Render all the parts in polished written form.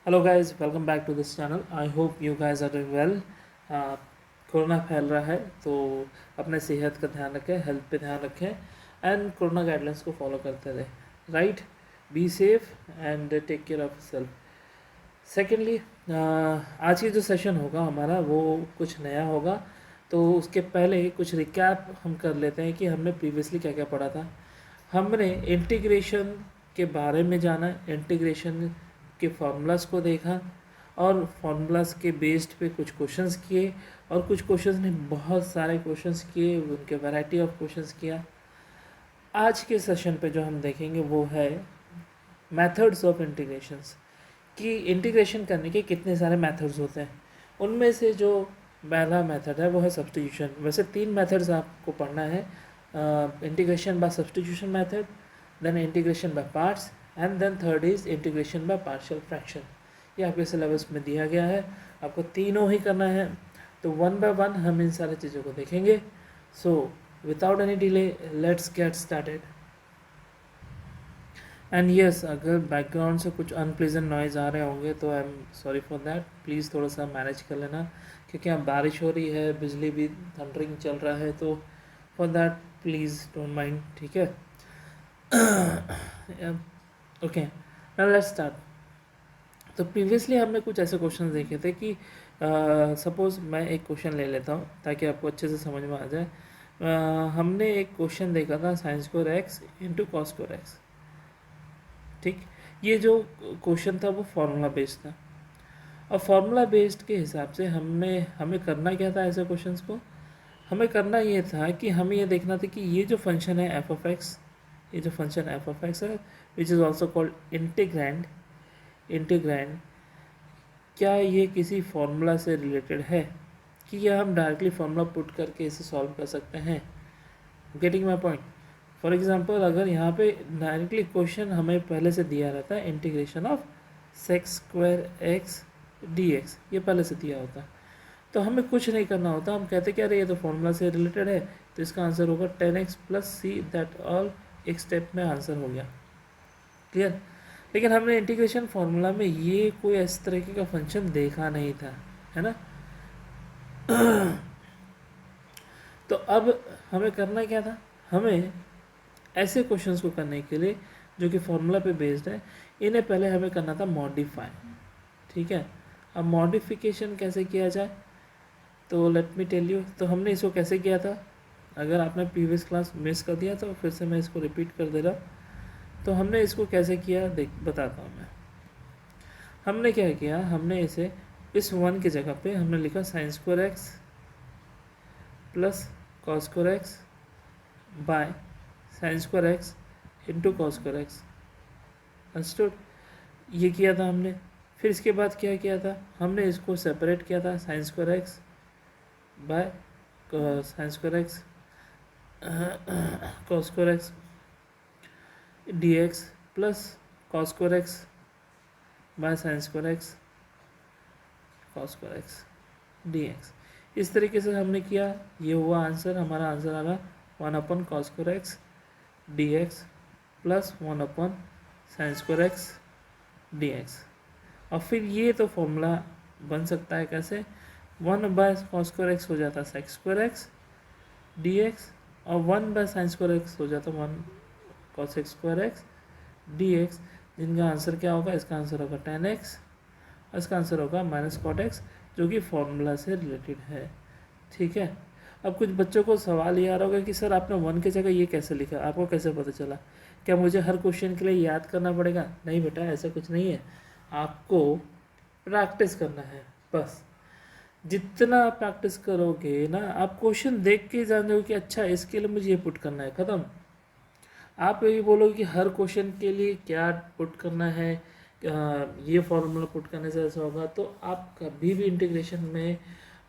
Hello guys, welcome back to this channel. I hope you guys are doing well. Corona फैल रहा है तो अपने सेहत का ध्यान रखें, हेल्थ पे ध्यान रखें एंड कोरोना गाइडलाइंस को फॉलो करते रहें। Right, be safe and take care of self. Secondly, आज की जो सेशन होगा हमारा वो कुछ नया होगा, तो उसके पहले कुछ रिकैप हम कर लेते हैं कि हमने प्रीवियसली क्या क्या पढ़ा था। हमने इंटीग्रेशन के बारे में जाना, इंटीग्रेशन के फार्मूलाज को देखा और फार्मूलाज के बेस्ड पे कुछ क्वेश्चंस किए, और कुछ क्वेश्चंस ने बहुत सारे क्वेश्चंस किए, उनके वैरायटी ऑफ क्वेश्चंस किया। आज के सेशन पे जो हम देखेंगे वो है मेथड्स ऑफ इंटीग्रेशंस, कि इंटीग्रेशन करने के कितने सारे मेथड्स होते हैं। उनमें से जो पहला मेथड है वो है सब्स्टिट्यूशन। वैसे 3 मेथड्स आपको पढ़ना है, integration by substitution method, then integration by parts and then third is integration by partial fraction. ये आपके सिलेबस में दिया गया है, आपको तीनों ही करना है। तो वन बाय वन हम इन सारी चीज़ों को देखेंगे। So without any delay let's get started. And yes, अगर बैकग्राउंड से कुछ अनप्लीजेंट नॉइज़ आ रहे होंगे तो I am sorry for that. Please थोड़ा सा मैनेज कर लेना, क्योंकि यहाँ बारिश हो रही है, बिजली भी थंडरिंग चल रहा है, तो for that please don't mind, ठीक है। Okay, now let's start. तो प्रीवियसली हमने कुछ ऐसे क्वेश्चन देखे थे कि सपोज़ मैं एक क्वेश्चन ले लेता हूँ ताकि आपको अच्छे से समझ में आ जाए। हमने एक क्वेश्चन देखा था sign square x into cos square x, ठीक। ये जो क्वेश्चन था वो फार्मूला बेस्ड था, और फार्मूला बेस्ड के हिसाब से हमें करना क्या था ऐसे क्वेश्चंस को। हमें करना ये था कि हमें ये देखना था कि ये जो फंक्शन है एफ ऑफ एक्स, ये जो फंक्शन एफ ऑफ एक्स है which is also called integrand, integrand क्या ये किसी फार्मूला से रिलेटेड है, कि यह हम डायरेक्टली फार्मूला पुट करके इसे सॉल्व कर सकते हैं। Getting my point. For example, अगर यहाँ पे डायरेक्टली क्वेश्चन हमें पहले से दिया रहता है integration of sex square x d x, ये पहले से दिया होता है, तो हमें कुछ नहीं करना होता। हम कहते क्या रहे, ये तो फॉर्मूला से रिलेटेड है, तो इसका आंसर होगा 10x plus C, that all एक स्टेप में आंसर हो गया। क्लियर। लेकिन हमने इंटीग्रेशन फार्मूला में ये कोई इस तरीके का फंक्शन देखा नहीं था, है ना। तो अब हमें करना क्या था, हमें ऐसे क्वेश्चंस को करने के लिए जो कि फार्मूला पे बेस्ड है, इन्हें पहले हमें करना था मॉडिफाई, ठीक है। अब मॉडिफिकेशन कैसे किया जाए, तो लेट मी टेल यू। तो हमने इसको कैसे किया था, अगर आपने प्रीवियस क्लास मिस कर दिया तो फिर से मैं इसको रिपीट कर दे रहा। तो हमने इसको कैसे किया देख बताता हूँ मैं। हमने क्या किया, हमने इसे इस 1 की जगह पे हमने लिखा sign square x plus cos square x by sine square x into cos square x. Understood, ये किया था हमने। फिर इसके बाद क्या किया था, हमने इसको सेपरेट किया था sign square x by sine square x cos square x d x plus cos square x by sine square x cos square x d x. इस तरीके से हमने किया, ये हुआ आंसर। हमारा आंसर आ रहा 1 upon cos square x d x plus 1 upon sine square x d x. और फिर ये तो फॉर्मूला बन सकता है कैसे, 1 बाय कॉस स्क्वायर एक्स हो जाता sex square x d x, और 1 बाय साइन स्क्वायर एक्स हो जाता 1 cos x square x d x, जिनका आंसर क्या होगा, इसका आंसर होगा 10x और इसका आंसर होगा माइनस कॉट एक्स, जो कि फॉर्मूला से रिलेटेड है, ठीक है। अब कुछ बच्चों को सवाल ये आ रहा होगा कि सर आपने 1 की जगह ये कैसे लिखा, आपको कैसे पता चला, क्या मुझे हर क्वेश्चन के लिए याद करना पड़ेगा? नहीं बेटा, ऐसा कुछ नहीं है, आपको प्रैक्टिस करना है बस। जितना आप प्रैक्टिस करोगे ना, आप क्वेश्चन देख के जान जाओगे कि अच्छा इसके लिए मुझे ये पुट करना है, ख़त्म। आप यही बोलोगे कि हर क्वेश्चन के लिए क्या पुट करना है, ये फॉर्मूला पुट करने से ऐसा होगा, तो आप कभी भी इंटीग्रेशन में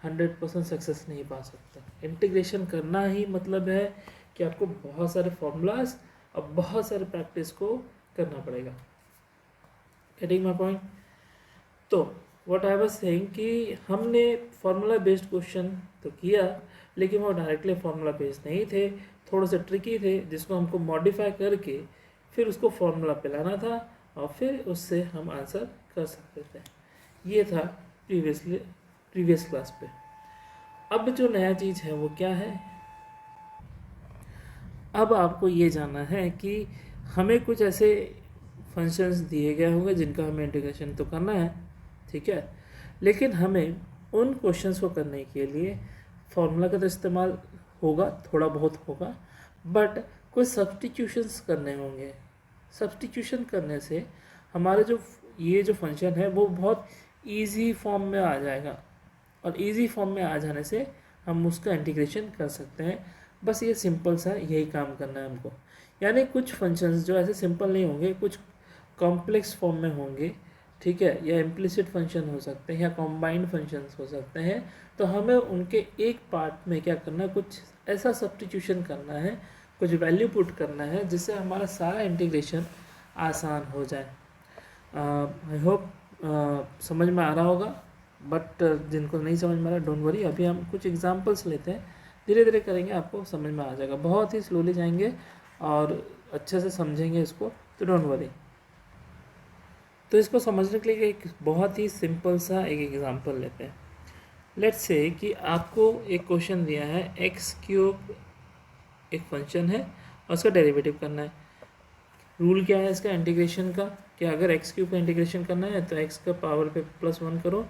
100% सक्सेस नहीं पा सकते। इंटीग्रेशन करना ही मतलब है कि आपको बहुत सारे फॉर्मूलाज और बहुत सारे प्रैक्टिस को करना पड़ेगा। Getting my point. तो व्हाट आई वाज सेइंग कि हमने फार्मूला बेस्ड क्वेश्चन तो किया, लेकिन वो डायरेक्टली फार्मूला बेस्ड नहीं थे, थोड़े से ट्रिकी थे, जिसको हमको मॉडिफाई करके फिर उसको फार्मूला पे लाना था, और फिर उससे हम आंसर कर सकते थे। ये था प्रीवियस क्लास पे। अब जो नया चीज़ है वो क्या है, अब आपको ये जानना है कि हमें कुछ ऐसे फंक्शंस दिए गए होंगे जिनका हमें इंटीग्रेशन तो करना है, ठीक है, लेकिन हमें उन क्वेश्चंस को करने के लिए फॉर्मूला का तो इस्तेमाल होगा, थोड़ा बहुत होगा, बट कुछ सब्स्टिट्यूशंस करने होंगे। सब्स्टिट्यूशन करने से हमारे जो ये जो फंक्शन है वो बहुत इजी फॉर्म में आ जाएगा, और इजी फॉर्म में आ जाने से हम उसका इंटीग्रेशन कर सकते हैं। बस ये सिंपल सा यही काम करना है हमको। यानी कुछ फंक्शंस जो ऐसे सिंपल नहीं होंगे, कुछ कॉम्प्लेक्स फॉर्म में होंगे, ठीक है, या इम्प्लिसिट फंक्शन हो सकते हैं या कॉम्बाइंड फंक्शंस हो सकते हैं, तो हमें उनके एक पार्ट में क्या करना है, कुछ ऐसा सब्स्टिट्यूशन करना है, कुछ वैल्यू पुट करना है जिससे हमारा सारा इंटीग्रेशन आसान हो जाए। आई होप समझ में आ रहा होगा, बट जिनको नहीं समझ में आ रहा डोंट वरी, अभी हम कुछ एग्जांपल्स लेते हैं, धीरे धीरे करेंगे, आपको समझ में आ जाएगा, बहुत ही स्लोली जाएंगे और अच्छे से समझेंगे इसको, तो डोंट वरी। तो इसको समझने के लिए एक बहुत ही सिंपल सा एक एग्जांपल लेते हैं। लेट्स से कि आपको एक क्वेश्चन दिया है, x³ एक फंक्शन है और उसका डेरिवेटिव करना है। रूल क्या है इसका इंटीग्रेशन का, कि अगर x³ का इंटीग्रेशन करना है तो x का पावर पे +1 करो,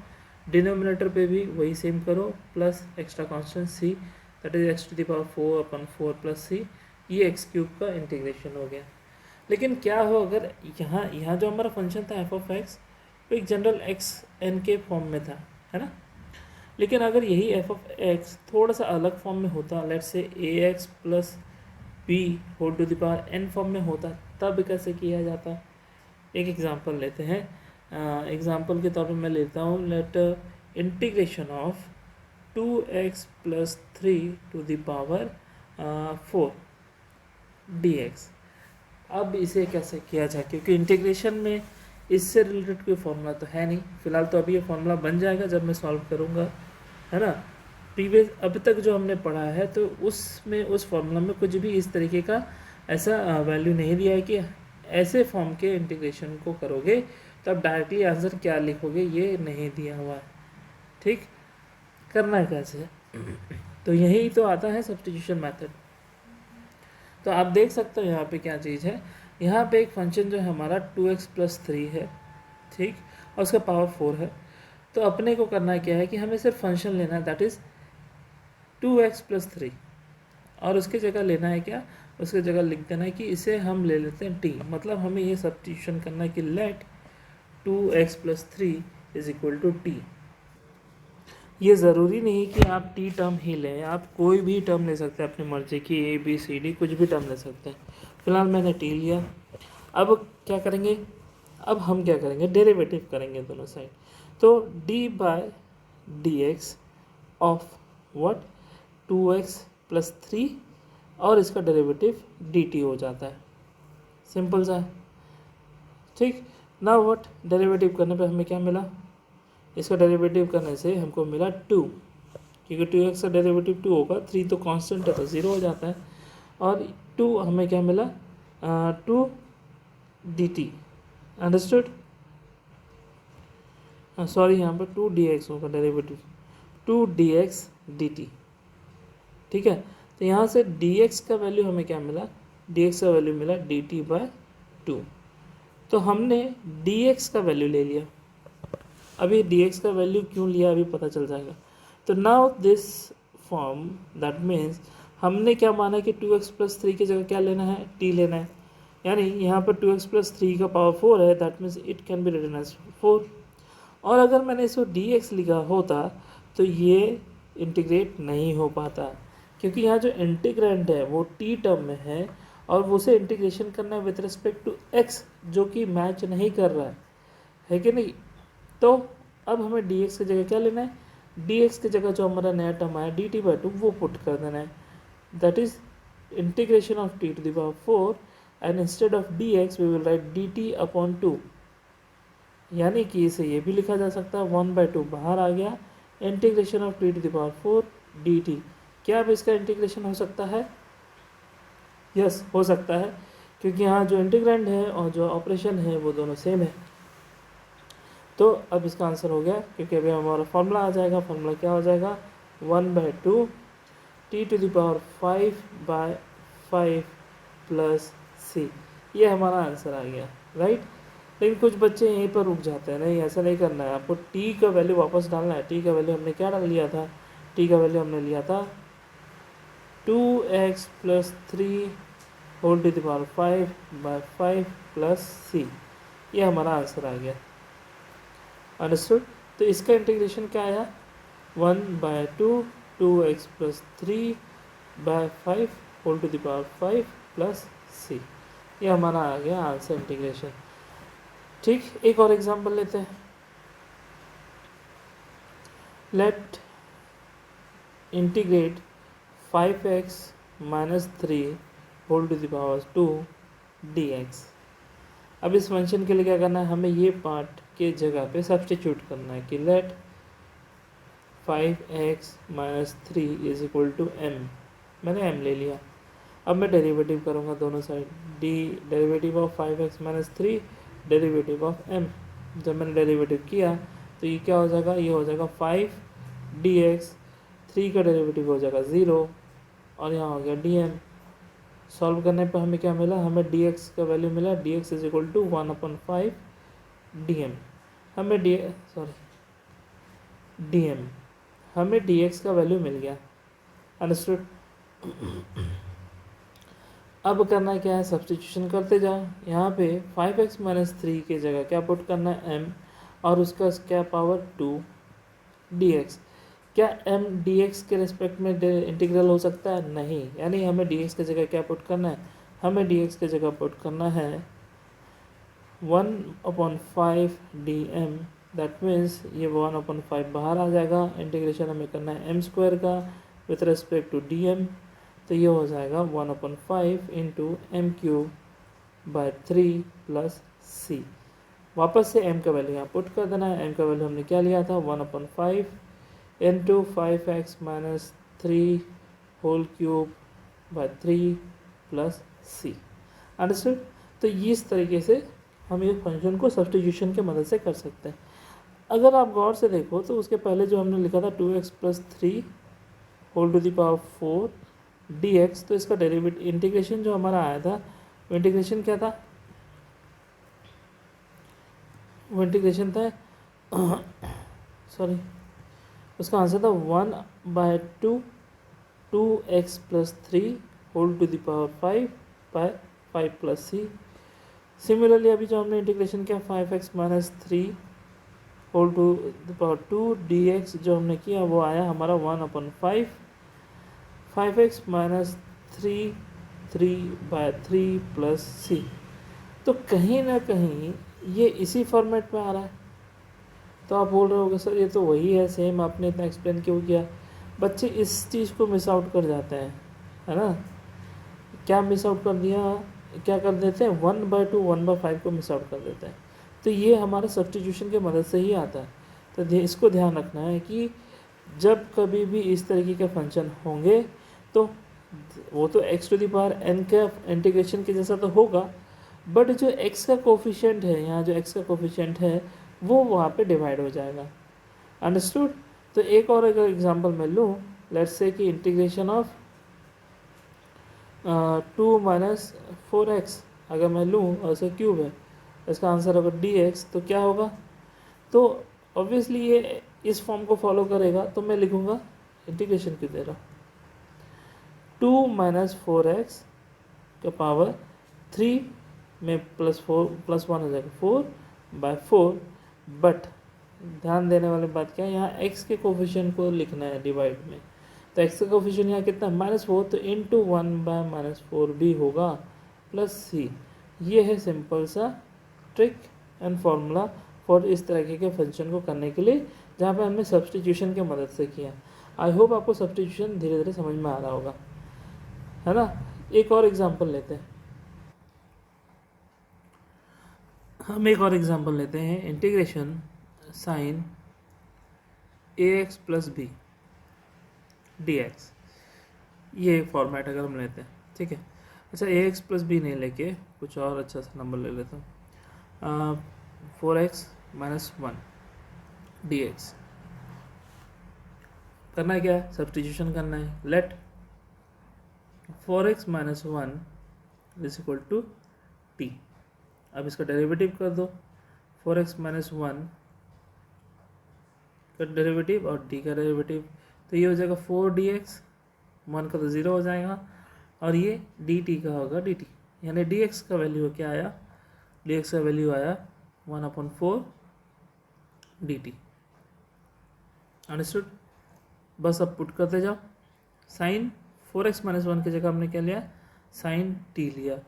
डिनोमिनेटर पे भी वही सेम करो, plus extra constant c, that is x⁴/4 + c। ये x³ का इंटीग्रेशन हो गया। लेकिन क्या हो अगर यहाँ जो हमारा फंक्शन था f(x) वो एक जनरल xn के फॉर्म में था, है ना, लेकिन अगर यही f(x) थोड़ा सा अलग फॉर्म में होता, let's say ax + b⁴n form में होता, तब कैसे किया जाता। एक एग्जांपल लेते हैं। एग्जांपल के तौर पे मैं लेता हूँ, late integration of 2x + 3⁴ dx। अब इसे कैसे किया जाए, क्योंकि इंटीग्रेशन में इससे रिलेटेड कोई फॉर्मूला तो है नहीं फिलहाल, तो अभी ये फॉर्मूला बन जाएगा जब मैं सॉल्व करूँगा, है ना। प्रीवियस अभी तक जो हमने पढ़ा है तो उसमें उस फॉर्मूला में कुछ भी इस तरीके का ऐसा वैल्यू नहीं दिया है कि ऐसे फॉर्म के इंटीग्रेशन को करोगे तो अब डायरेक्टली आंसर क्या लिखोगे, ये नहीं दिया हुआ है, ठीक। करना है कैसे, तो यही तो आता है सब्स्टिट्यूशन मेथड। तो आप देख सकते हो यहाँ पे क्या चीज़ है, यहाँ पे एक फंक्शन जो है हमारा 2x + 3 है, ठीक, और उसका पावर 4 है। तो अपने को करना क्या है कि हमें सिर्फ फंक्शन लेना है, दैट इज़ 2x + 3, और उसके जगह लेना है क्या, उसके जगह लिख देना है कि इसे हम ले लेते हैं t, मतलब हमें ये सब्स्टिट्यूशन करना है कि लेट 2x + 3 = t। ये ज़रूरी नहीं कि आप t टर्म ही लें, आप कोई भी टर्म ले सकते हैं अपनी मर्जी की, a b c d कुछ भी टर्म ले सकते हैं। फिलहाल मैंने t लिया। अब क्या करेंगे, अब हम क्या करेंगे, डेरिवेटिव करेंगे दोनों साइड। तो d/dx ऑफ व्हाट 2x + 3 और इसका डेरिवेटिव dt हो जाता है, सिंपल सा, ठीक। ना व्हाट डेरिवेटिव करने पे हमें क्या मिला, इसका डेरिवेटिव करने से हमको मिला 2, क्योंकि 2x का डेरिवेटिव 2 होगा, 3 तो कांस्टेंट है तो 0 हो जाता है, और 2 हमें क्या मिला 2 dt, अंडरस्टूड। सॉरी यहाँ पर 2 dx होगा डेरिवेटिव, 2 dx dt, ठीक है। तो यहाँ से dx का वैल्यू हमें क्या मिला, dx का वैल्यू मिला dt/2। तो हमने dx का वैल्यू ले लिया, अभी dx का वैल्यू क्यों लिया अभी पता चल जाएगा। तो now this form that means हमने क्या माना कि 2x + 3 की जगह क्या लेना है, t लेना है, यानी यहाँ पर 2x + 3 का पावर 4 है, that means it can be written as 4। और अगर मैंने इसको dx लिखा होता तो ये इंटीग्रेट नहीं हो पाता, क्योंकि यहाँ जो इंटीग्रेंड है वो t टर्म में है और उसे इंटीग्रेशन करना है विथ रिस्पेक्ट टू x, जो कि मैच नहीं कर रहा है कि नहीं। तो अब हमें dx की जगह क्या लेना है, dx की जगह जो हमारा नया टर्म आया dt/2 वो पुट कर देना है, that is integration of t⁴, and instead of dx we will write dt/2, यानी कि इसे ये भी लिखा जा सकता है 1/2 बाहर आ गया, इंटीग्रेशन ऑफ t⁴ dt। क्या अब इसका इंटीग्रेशन हो सकता है, यस हो सकता है, क्योंकि यहाँ जो इंटीग्रैंड है और जो ऑपरेशन है वो दोनों सेम है। तो अब इसका आंसर हो गया, क्योंकि अभी हमारा फॉर्मूला आ जाएगा। फॉर्मूला क्या हो जाएगा, 1/2 t⁵ प्लस c। ये हमारा आंसर आ गया, राइट। लेकिन कुछ बच्चे यहीं पर रुक जाते हैं, नहीं ऐसा नहीं करना है, आपको t का वैल्यू वापस डालना है। t का वैल्यू हमने क्या डाल लिया था, t का वैल्यू हमने लिया था 2x + 3 5/5 प्लस c। ये हमारा आंसर आ गया, अंडरस्टूड। तो इसका इंटीग्रेशन क्या आया, 1/2 2x + 3/5 5 प्लस c। ये हमारा आ गया आंसर इंटीग्रेशन। ठीक, एक और एग्जांपल लेते हैं। Let integrate 5x - 3 2 dx। अब इस फंक्शन के लिए क्या करना है, हमें ये पार्ट के जगह पे सब्स्टिट्यूट करना है कि लेट 5x - 3 = m। मैंने m ले लिया। अब मैं डेरिवेटिव करूँगा दोनों side, derivative of 5x - 3 derivative of m। जब मैंने डेरिवेटिव किया तो ये क्या हो जाएगा, ये हो जाएगा 5 dx, 3 का डेरिवेटिव हो जाएगा 0 और यहाँ हो गया dm। सॉल्व करने पर हमें क्या मिला, हमें dx का वैल्यू मिला, dx = 1/5 dm। हमें dm हमें dx का वैल्यू मिल गया, अंडरस्टूड। अब करना क्या है, सब्स्टिट्यूशन करते जाओ। यहाँ पे 5x - 3 की जगह क्या पुट करना है, m, और उसका क्या पावर 2 dx। क्या m dx के रिस्पेक्ट में इंटीग्रल हो सकता है, नहीं। यानी हमें dx की जगह क्या पुट करना है, हमें dx की जगह पुट करना है 1/5 dm। दैट मीन्स ये 1/5 बाहर आ जाएगा। इंटीग्रेशन हमें करना है m² का विथ रिस्पेक्ट टू dm। तो ये हो जाएगा 1/5 × m³/3 प्लस c। वापस से m का वैल्यू यहाँ पुट कर देना है। m का वैल्यू हमने क्या लिया था, 1/5 × 5x - 3 3 प्लस c, अंडरस्टूड। तो इस तरीके से हम ये फंक्शन को सब्स्टिट्यूशन की मदद से कर सकते हैं। अगर आप गौर से देखो तो उसके पहले जो हमने लिखा था 2x + 3 4 dx, तो इसका डेरिवेटिव इंटीग्रेशन जो हमारा आया था, वो इंटीग्रेशन क्या था, वो इंटीग्रेशन था सॉरी, उसका आंसर था 1/2 2x + 3 5/5 प्लस c। सिमिलरली अभी जो हमने इंटीग्रेशन किया 5x - 3 2 dx जो हमने किया वो आया हमारा 1/5 5x - 3 प्लस c। तो कहीं ना कहीं ये इसी फॉर्मेट में आ रहा है। तो आप बोल रहे होगे सर ये तो वही है सेम, आपने इतना एक्सप्लेन क्यों किया। बच्चे इस चीज़ को मिस आउट कर जाते हैं, है ना। क्या मिस आउट कर दिया, क्या कर देते हैं, 1/2 1/5 को मिस आउट कर देते हैं। तो ये हमारे सब्स्टिट्यूशन की मदद से ही आता है। तो इसको ध्यान रखना है कि जब कभी भी इस तरीके के फंक्शन होंगे तो वो तो x⁴n का इंटीग्रेशन के जैसा तो होगा, बट जो x का कोफिशिएंट है, यहाँ जो x का कोफिशिएंट है वो वहाँ पे डिवाइड हो जाएगा, अंडरस्टूड। तो एक और अगर एग्जांपल मैं लूँ, लेट्स से कि इंटीग्रेशन ऑफ 2 - 4x अगर मैं लूँ और इसे क्यूब है, इसका आंसर अगर dx, तो क्या होगा, तो ऑब्वियसली ये इस फॉर्म को फॉलो करेगा। तो मैं लिखूँगा इंटीग्रेशन की दे रहा 2 - 4x का पावर 3 में +1 हो जाएगा 4/4। बट ध्यान देने वाली बात क्या है, यहाँ x के कोफिशिएंट को लिखना है डिवाइड में। तो x का कोफिशिएंट यहाँ कितना, -4, तो इंटू 1/-4 भी होगा प्लस c। ये है सिंपल सा ट्रिक एंड फॉर्मूला फॉर इस तरीके के फंक्शन को करने के लिए, जहाँ पे हमने सब्स्टिट्यूशन की मदद से किया। आई होप आपको सब्स्टिट्यूशन धीरे धीरे समझ में आ रहा होगा, है ना। एक और एग्जांपल लेते हैं, हम एक और एग्जांपल लेते हैं। Integration sin ax + b dx, ये फॉर्मेट अगर हम लेते हैं, ठीक है। अच्छा ए एक्स प्लस बी नहीं लेके कुछ और अच्छा सा नंबर ले लेता हूँ। 4x माइनस 1 dx करना है, क्या है, सब्सटीट्यूशन करना है। Let 4x minus 1 is equal to t. अब इसका डेरिवेटिव कर दो, 4x माइनस 1 का डेरिवेटिव और टी का डेरिवेटिव, तो ये हो जाएगा 4dx, 1 का तो 0 हो जाएगा, और ये dt का होगा dt, यानी dx का वैल्यू क्या आया, dx का वैल्यू आया 1/4 dt। अंडरस्टूड। बस अब पुट करते जाओ। साइन 4x माइनस 1 की जगह हमने क्या लिया, साइन t लिया,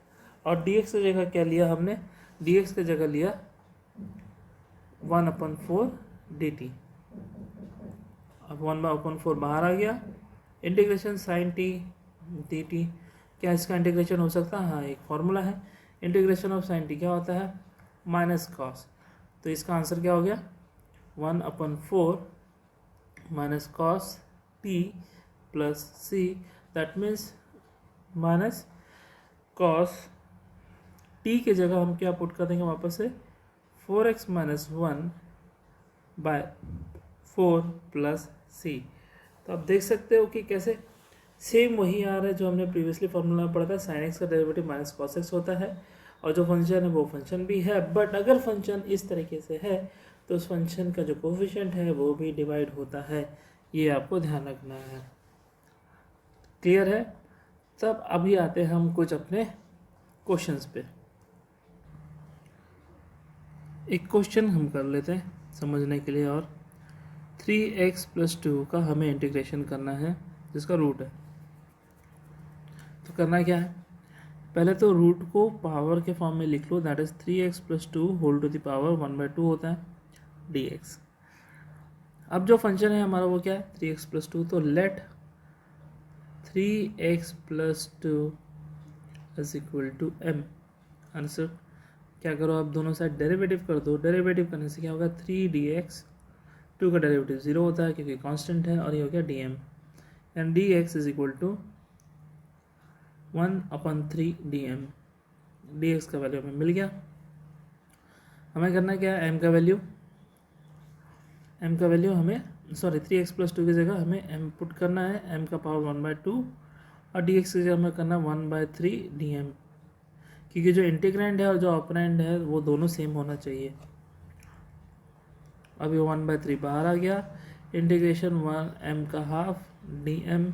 और dx की जगह क्या लिया हमने, dx की जगह लिया 1/4 dt। अब 1/4 बाहर आ गया, इंटीग्रेशन साइन t dt। क्या इसका इंटीग्रेशन हो सकता है, हाँ एक फॉर्मूला है, इंटीग्रेशन ऑफ साइन t क्या होता है, माइनस कॉस। तो इसका आंसर क्या हो गया, 1/4 minus cos t plus c, that means minus cos t के जगह हम क्या पुट कर देंगे वापस से, 4x माइनस 1/4 प्लस c। तो आप देख सकते हो कि कैसे सेम वही आ रहा है जो हमने प्रीवियसली फॉर्मूला में पढ़ा था, साइन x का डेरिवेटिव माइनस कॉस x होता है, और जो फंक्शन है वो फंक्शन भी है, बट अगर फंक्शन इस तरीके से है तो उस फंक्शन का जो कोफिशिएंट है वो भी डिवाइड होता है, ये आपको ध्यान रखना है। क्लियर है। तब अभी आते हैं हम कुछ अपने क्वेश्चंस पे। एक क्वेश्चन हम कर लेते हैं समझने के लिए, और 3x प्लस 2 का हमें इंटीग्रेशन करना है जिसका रूट है। तो करना क्या है, पहले तो रूट को पावर के फॉर्म में लिख लो, that is 3x plus 2 whole to the power 1/2 होता है dx। अब जो फंक्शन है हमारा वो क्या है, 3x प्लस 2, तो let 3x plus 2 is equal to m। Answer क्या करो, आप दोनों साइड डेरिवेटिव कर दो, डेरिवेटिव करने से क्या होगा, 3dx, 2 का डेरिवेटिव 0 होता है क्योंकि कांस्टेंट है, और ये हो गया dm, and dx is equal to 1/3 dm। dx का वैल्यू हमें मिल गया। हमें करना क्या है, m का वैल्यू हमें 3x प्लस 2 की जगह हमें m पुट करना है, m का पावर 1/2, और dx की जगह हमें करना 1/3 dm, क्योंकि जो इंटीग्रेंड है और जो ऑपरेंड है वो दोनों सेम होना चाहिए। अभी 1/3 बाहर आ गया, इंटीग्रेशन 1m का हाफ dm,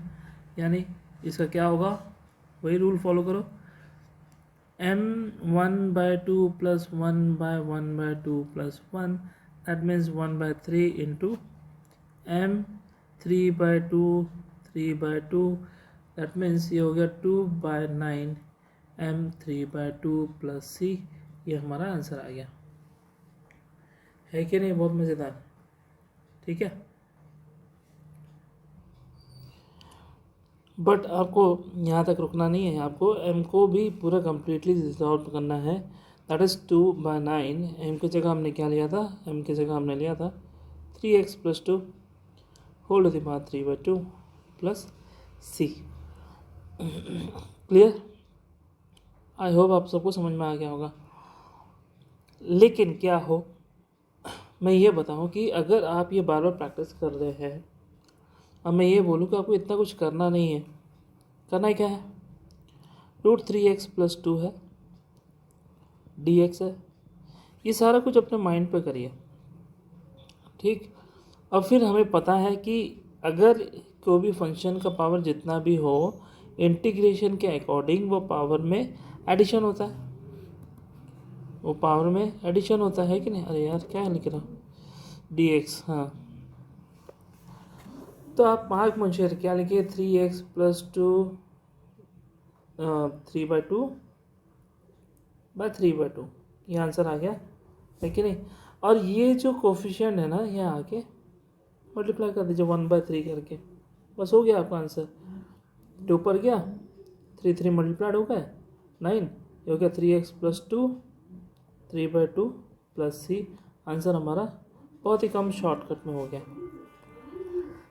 यानी इसका क्या होगा, वही रूल फॉलो करो, m 1/2 plus 1/1/2 plus 1, that means 1/3 into m 3/2 3/2, that means ये हो गया 2/9 m 3/2 प्लस c। ये हमारा आंसर आ गया, है कि नहीं, बहुत मज़ेदार। ठीक है, बट आपको यहाँ तक रुकना नहीं है, आपको m को भी पूरा कम्प्लीटली रिजॉल्व करना है, दैट इज़ 2/9। m की जगह हमने क्या लिया था, m की जगह हमने लिया था 3x plus 2 whole to the power 3/2 plus c। Clear, I hope आप सबको समझ में आ गया होगा। लेकिन क्या हो, मैं ये बताऊं कि अगर आप ये बार बार प्रैक्टिस कर रहे हैं, अब मैं ये बोलूं कि आपको इतना कुछ करना नहीं है, करना है क्या है, √3x प्लस 2 है, dx है, ये सारा कुछ अपने माइंड पे करिए। ठीक, अब फिर हमें पता है कि अगर कोई भी फंक्शन का पावर जितना भी हो, इंटीग्रेशन के अकॉर्डिंग वो पावर में एडिशन होता है, वो पावर में एडिशन होता है कि नहीं। अरे यार क्या लिख रहा हूँ, dx, हाँ, तो आप मार्क मुझे क्या लिखिए, 3x प्लस 2 3/2 ये आंसर आ गया, है कि नहीं। और ये जो कोफिशिएंट है ना, यहाँ आके मल्टीप्लाई कर दीजिए 1/3 करके, बस हो गया आपका आंसर। 2 पर गया, 3 मल्टीप्लाइड हो गया 9, ये हो गया 3x plus 2 3/2 plus c। Answer हमारा बहुत ही कम शॉर्टकट में हो गया।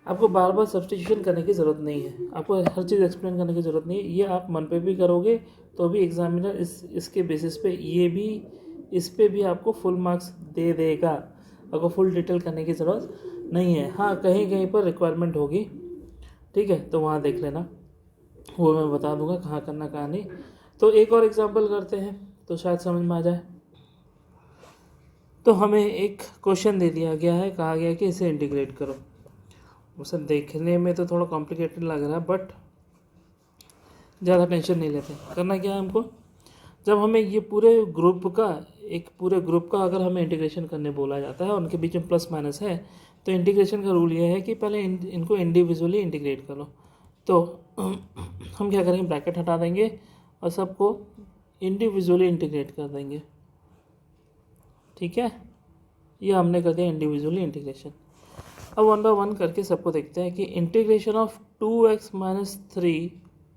आपको बार बार सब्स्टिट्यूशन करने की ज़रूरत नहीं है, आपको हर चीज़ एक्सप्लेन करने की ज़रूरत नहीं है। ये आप मन पे भी करोगे तो भी एग्जामिनर इसके बेसिस पे इस पे भी आपको फुल मार्क्स दे देगा। आपको फुल डिटेल करने की ज़रूरत नहीं है। हाँ, कहीं कहीं पर रिक्वायरमेंट होगी, ठीक है, तो वहाँ देख लेना, वो मैं बता दूंगा कहाँ करना कहाँ नहीं। तो एक और एग्जांपल करते हैं तो शायद समझ में आ जाए। तो हमें एक क्वेश्चन दे दिया गया है, कहा गया कि इसे इंटीग्रेट करो। उसे देखने में तो थोड़ा कॉम्प्लिकेटेड लग रहा है, बट ज़्यादा टेंशन नहीं लेते। करना क्या है हमको, जब हमें ये पूरे ग्रुप का अगर हमें इंटीग्रेशन करने बोला जाता है, उनके बीच में प्लस माइनस है, तो इंटीग्रेशन का रूल ये है कि पहले इनको इंडिविजुअली इंटीग्रेट करो। तो हम क्या करेंगे, ब्रैकेट हटा देंगे और सबको इंडिविजुअली इंटीग्रेट कर देंगे, ठीक है। ये हमने कर दिया इंडिविजुअली इंटीग्रेशन। अब वन बाय वन करके सबको देखते हैं कि integration of 2x minus 3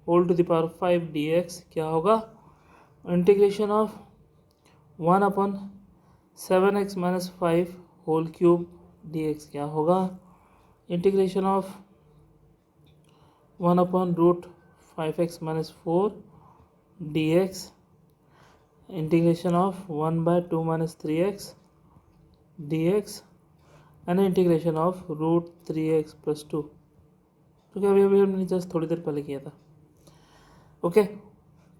whole to the power 5 dx क्या होगा। Integration of 1 upon 7x minus 5 whole cube dx क्या होगा। Integration of 1 upon root 5x minus 4 dx। Integration of 1 by 2 minus 3x dx and integration of root 3x plus 2, तो क्या अभी हमने just थोड़ी देर पहले किया था। ओके,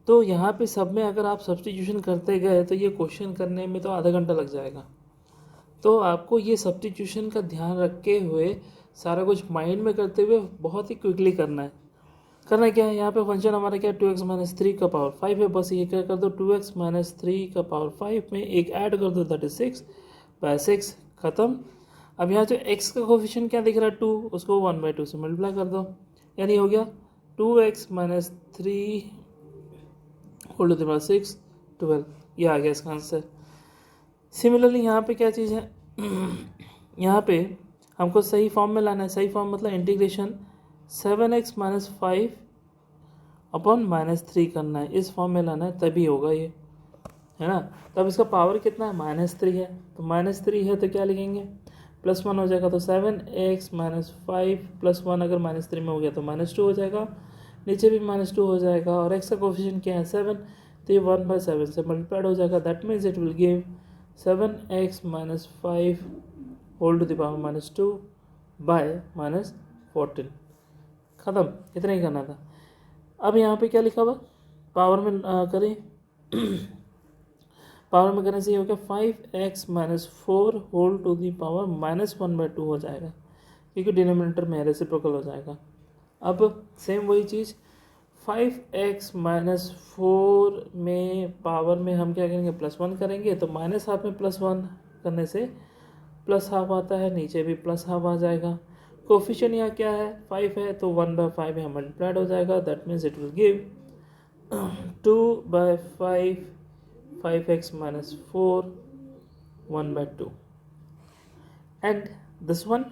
तो यहाँ पे सब में अगर आप सब्स्टिट्यूशन करते गए तो ये क्वेश्चन करने में तो आधा घंटा लग जाएगा। तो आपको ये सब्स्टिट्यूशन का ध्यान रखे हुए सारा कुछ माइंड में करते हुए बहुत ही क्विकली करना है। करना क्या है, यहाँ पे फंक्शन हमारा क्या है 2x माइनस 3 का पावर 5 है। बस ये क्या कर दो, 2x माइनस 3 का पावर 5 में एक ऐड कर दो, दैट इज 6 बाय 6, ख़त्म। अब यहाँ जो x का कोफिशिएंट क्या दिख रहा है 2, उसको 1 बाई 2 से मल्टीप्लाई कर दो, यानी हो गया 2x minus 3 whole to the power 6 12। ये आ गया इसका आंसर। सिमिलरली यहाँ पे क्या चीज़ है यहाँ पे हमको सही फॉर्म में लाना है। सही फॉर्म मतलब integration 7x minus 5 upon minus 3 करना है, इस फॉर्म में लाना है, तभी होगा ये, है ना। तो अब इसका पावर कितना है, -3 है, तो -3 है तो क्या लिखेंगे, +1 हो जाएगा, तो 7x माइनस 5 +1 अगर -3 में हो गया तो -2 हो जाएगा, नीचे भी -2 हो जाएगा, और x का कोफिशिएंट क्या है 7, तो ये 1/7 से मल्टीप्लाइड हो जाएगा। That means it will give 7x minus 5 whole to the power -2 by -14, ख़त्म। इतना ही करना था। अब यहाँ पे क्या लिखा हुआ, पावर में करें पावर में करने से ये हो गया 5x minus 4 whole to the power -1/2 हो जाएगा, क्योंकि डिनोमिनेटर में रेसिप्रोकल हो जाएगा। अब सेम वही चीज़ 5x माइनस 4 में पावर में हम क्या करेंगे, +1 करेंगे, तो -1/2 में +1 करने से +1/2 आता है, नीचे भी +1/2 आ जाएगा। कोफिशिएंट यहाँ क्या है 5 है, तो 1/5 यहाँ मल्टीप्लाइड हो जाएगा। That means it will give 2/5 5x minus 4 1/2 and this one,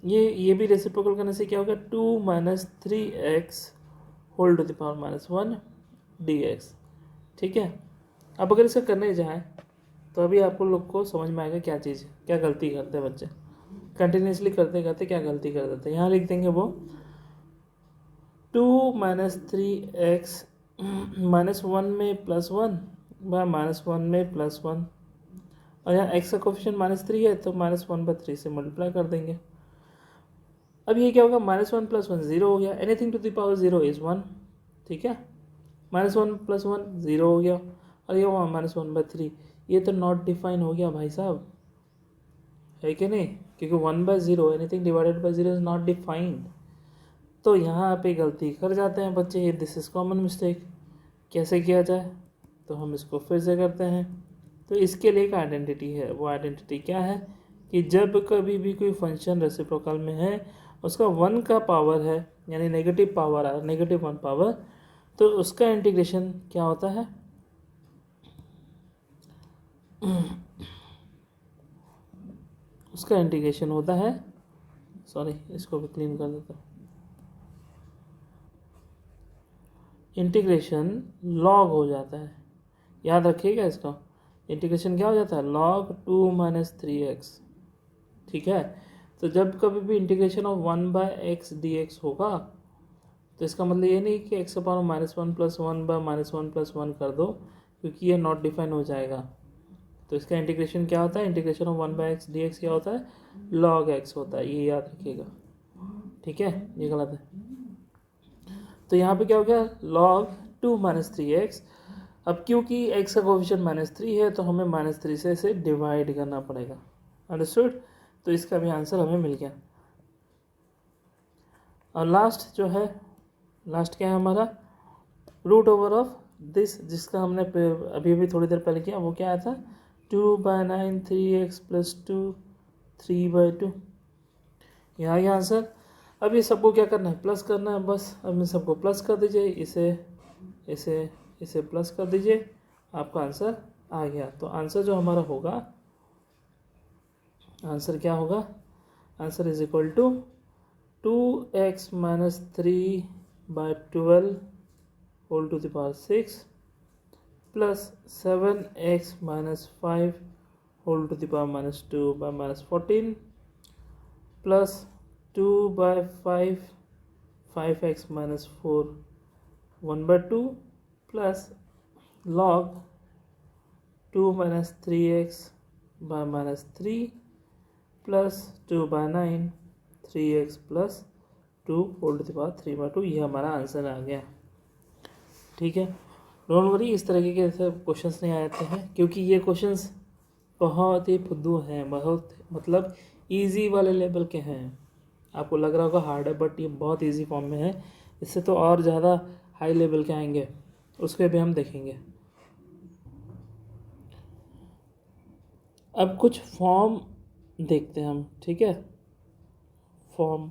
ये भी रेसिप्रोकल करने से क्या होगा 2 minus 3x whole to the power -1 dx, ठीक है। अब अगर इसका करने जाए तो अभी आपको लोग को समझ में आएगा क्या चीज़, क्या गलती करते हैं बच्चे, कंटिन्यूसली करते करते क्या गलती कर देते हैं। यहाँ लिख देंगे वो 2 माइनस 3x -1 में +1 बाय -1 में +1, और यहाँ x का कोफिशिएंट -3 है, तो -1/3 से मल्टीप्लाई कर देंगे। अब ये क्या होगा, -1 + 1 0 हो गया, anything to the power 0 is 1, ठीक है। -1 + 1 0 हो गया, और ये -1/3, ये तो नॉट डिफाइन हो गया भाई साहब, है कि नहीं, क्योंकि 1/0 anything divided by 0 is not defined. तो यहाँ पे गलती कर जाते हैं बच्चे, ये दिस इज़ कॉमन मिस्टेक। कैसे किया जाए, तो हम इसको फिर से करते हैं। तो इसके लिए एक आइडेंटिटी है, वो आइडेंटिटी क्या है कि जब कभी भी कोई फंक्शन रेसिप्रोकल में है, उसका 1 का पावर है, यानी नेगेटिव पावर है, -1 पावर, तो उसका इंटीग्रेशन क्या होता है, उसका इंटीग्रेशन होता है, सॉरी इसको भी क्लीन कर देता हूँ, इंटीग्रेशन लॉग हो जाता है। याद रखिएगा इसका, इंटीग्रेशन क्या हो जाता है, log 2 माइनस 3x, ठीक है। तो जब कभी भी इंटीग्रेशन ऑफ 1/x dx होगा तो इसका मतलब ये नहीं कि x पावर -1 + 1/-1 + 1 कर दो, क्योंकि ये नॉट डिफाइन हो जाएगा। तो इसका इंटीग्रेशन क्या होता है, इंटीग्रेशन ऑफ 1/x dx क्या होता है, log x होता है, ये याद रखिएगा। ठीक है, ये गलत है। तो यहाँ पे क्या हो गया, log 2 - 3x। अब क्योंकि x का कोएफिशिएंट -3 है तो हमें -3 से इसे डिवाइड करना पड़ेगा। अंडरस्टूड। तो इसका भी आंसर हमें मिल गया। और लास्ट जो है, लास्ट क्या है हमारा, रूट ओवर ऑफ दिस, जिसका हमने अभी अभी थोड़ी देर पहले किया, वो क्या आया था, 2/9 3x + 2 3/2। यहाँ आ गया आंसर। अब ये सबको क्या करना है, प्लस करना है बस। अब इन सबको प्लस कर दीजिए, इसे इसे इसे प्लस कर दीजिए, आपका आंसर आ गया। तो आंसर जो हमारा होगा, आंसर क्या होगा, answer is equal to 2x - 3/12 whole to the power 6 plus 7x - 5 whole to the power -2/-14 plus 2/5 5x - 4 1/2 plus log 2 - 3x/-3 plus 2/9 3x + 2 whole to the power 3/2। ये हमारा आंसर आ गया। ठीक है, डोंट वरी, इस तरीके के क्वेश्चंस नहीं आते हैं, क्योंकि ये क्वेश्चंस बहुत ही फुद्दू हैं, बहुत मतलब इजी वाले लेवल के हैं। आपको लग रहा होगा हार्ड है, बट ये बहुत इजी फॉर्म में है। इससे तो और ज़्यादा हाई लेवल के आएंगे, उसके भी हम देखेंगे। अब कुछ फॉर्म देखते हैं हम। ठीक है, फॉर्म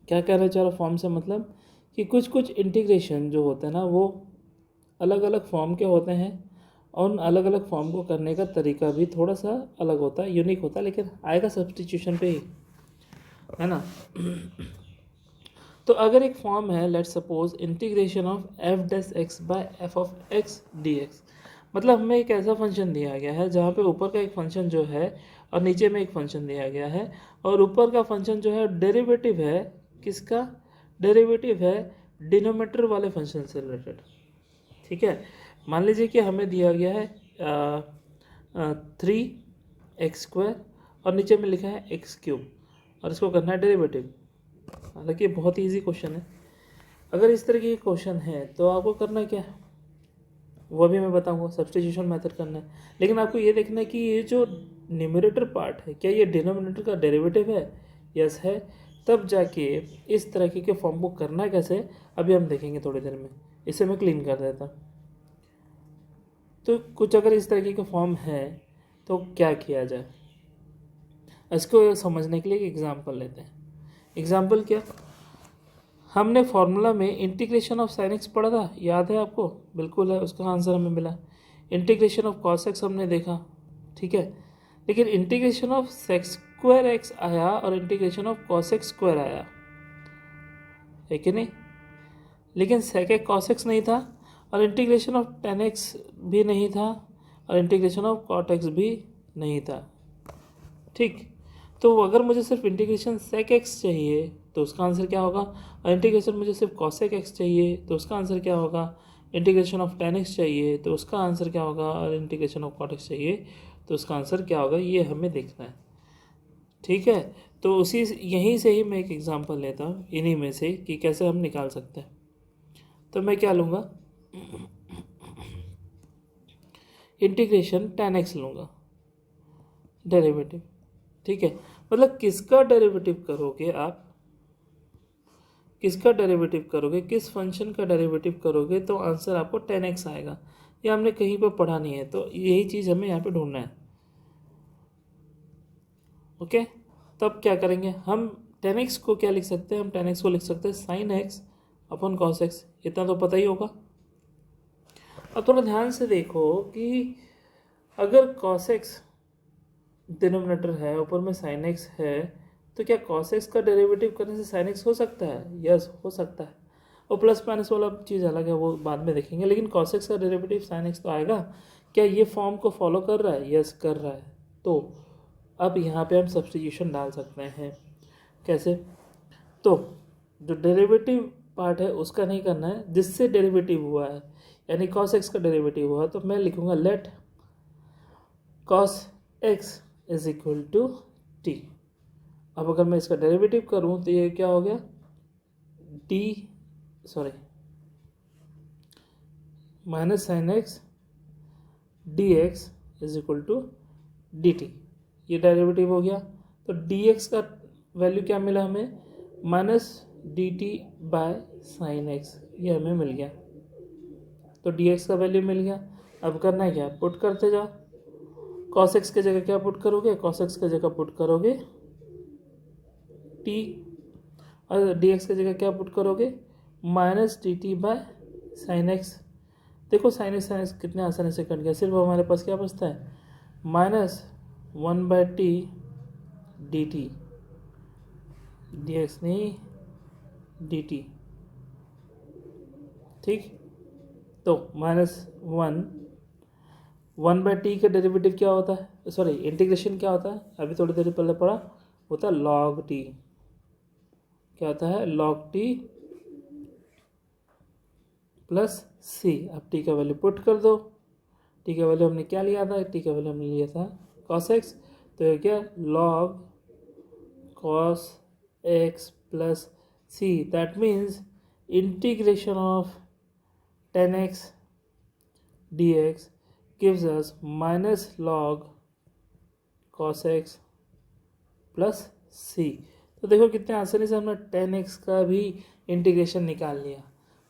क्या कह रहे हैं, चलो फॉर्म से मतलब कि कुछ कुछ इंटीग्रेशन जो होते हैं ना, वो अलग अलग फॉर्म के होते हैं, और उन अलग अलग फॉर्म को करने का तरीका भी थोड़ा सा अलग होता है, यूनिक होता है, लेकिन आएगा सब्स्टिट्यूशन पे ही, है ना। तो अगर एक फॉर्म है, let's suppose integration of f(x/f(x) dx, मतलब हमें एक ऐसा फंक्शन दिया गया है जहाँ पे ऊपर का एक फंक्शन जो है और नीचे में एक फंक्शन दिया गया है, और ऊपर का फंक्शन जो है डेरिवेटिव है, किसका डेरिवेटिव है, डिनोमिनेटर वाले फंक्शन से रिलेटेड। ठीक है, मान लीजिए कि हमें दिया गया है 3x² और नीचे में लिखा है x³ और इसको करना है डेरिवेटिव। हालांकि बहुत ही ईजी क्वेश्चन है। अगर इस तरह के क्वेश्चन है तो आपको करना क्या है, वो भी मैं बताऊंगा, सब्स्टिट्यूशन मेथड करना है। लेकिन आपको ये देखना है कि ये जो न्यूमरेटर पार्ट है, क्या ये डिनोमिनेटर का डेरिवेटिव है, यस है, तब जाके इस तरह के फॉर्म को करना है कैसे, अभी हम देखेंगे थोड़ी देर में। इसे मैं क्लीन कर देता। तो कुछ अगर इस तरीके का फॉर्म है तो क्या किया जाए, इसको समझने के लिए एक एग्जांपल लेते हैं। एग्जांपल क्या, हमने फॉर्मूला में इंटीग्रेशन ऑफ sin x पढ़ा था, याद है आपको, बिल्कुल है, उसका आंसर हमें मिला। इंटीग्रेशन ऑफ cos x हमने देखा, ठीक है, लेकिन इंटीग्रेशन ऑफ sec² x आया और इंटीग्रेशन ऑफ cos x² आया, है कि नहीं। लेकिन sec x cos x नहीं था, और इंटीग्रेशन ऑफ tan x भी नहीं था, और इंटीग्रेशन ऑफ cot x भी नहीं था। ठीक, तो अगर मुझे सिर्फ इंटीग्रेशन sec x चाहिए तो उसका आंसर क्या होगा, और इंटीग्रेशन मुझे सिर्फ cosec x चाहिए तो उसका आंसर क्या होगा, इंटीग्रेशन ऑफ tan x चाहिए तो उसका आंसर क्या होगा, और इंटीग्रेशन ऑफ cot x चाहिए तो उसका आंसर क्या होगा, ये हमें देखना है। ठीक है, तो उसी यहीं से ही मैं एक एग्जांपल लेता हूँ इन्हीं में से कि कैसे हम निकाल सकते हैं। तो मैं क्या लूँगा, इंटीग्रेशन tan x लूँगा डेरिवेटिव। ठीक है, मतलब किसका डेरिवेटिव करोगे आप, किसका डेरिवेटिव करोगे, किस फंक्शन का डेरिवेटिव करोगे तो आंसर आपको tan x आएगा। ये हमने कहीं पर पढ़ा नहीं है, तो यही चीज़ हमें यहाँ पे ढूंढना है। ओके, तब क्या करेंगे हम, tan x को क्या लिख सकते हैं, हम tan x को लिख सकते हैं sin x अपन cos x, इतना तो पता ही होगा। अब थोड़ा ध्यान से देखो कि अगर cos x डिनोमिनेटर है, ऊपर में sin x है, तो क्या cos x का डेरिवेटिव करने से sin x हो सकता है, यस हो सकता है। और प्लस माइनस वाला चीज़ अलग है, वो बाद में देखेंगे, लेकिन cos x का डेरिवेटिव sin x तो आएगा। क्या ये फॉर्म को फॉलो कर रहा है, यस कर रहा है। तो अब यहाँ पे हम सब्स्टिट्यूशन डाल सकते हैं। कैसे? तो जो डेरिवेटिव पार्ट है उसका नहीं करना है, जिससे डेरिवेटिव हुआ है यानी cos x का डेरिवेटिव हुआ, तो मैं लिखूंगा let cos x is equal to t। अब अगर मैं इसका डेरिवेटिव करूं तो ये क्या हो गया, minus sine x d x is equal to d t, ये डेरिवेटिव हो गया। तो डी एक्स का वैल्यू क्या मिला हमें, minus D T bye sine x, ये हमें मिल गया। तो डी एक्स का वैल्यू मिल गया। अब करना है क्या, पुट करते जाओ। कॉस एक्स की जगह क्या पुट करोगे, कॉस एक्स की जगह पुट करोगे टी, और डी एक्स की जगह क्या पुट करोगे, minus D T bye sine x. देखो साइन एक्स कितने आसानी से कट गया, सिर्फ हमारे पास क्या बचता है, minus 1/t D T, D x नहीं डी टी, ठीक। तो माइनस 1/t का डेरिवेटिव क्या होता है, सॉरी इंटीग्रेशन क्या होता है, अभी थोड़ी देर पहले पढ़ा, होता है log t। क्या होता है, log t प्लस c। अब t का वैल्यू पुट कर दो। t का वैल्यू हमने क्या लिया था, t का वैल्यू हमने लिया था cos x, तो ये क्या log cos x plus c, that means integration of 10x dx gives us minus log cos x plus c। तो देखो कितने आसानी से हमने 10x का भी इंटीग्रेशन निकाल लिया,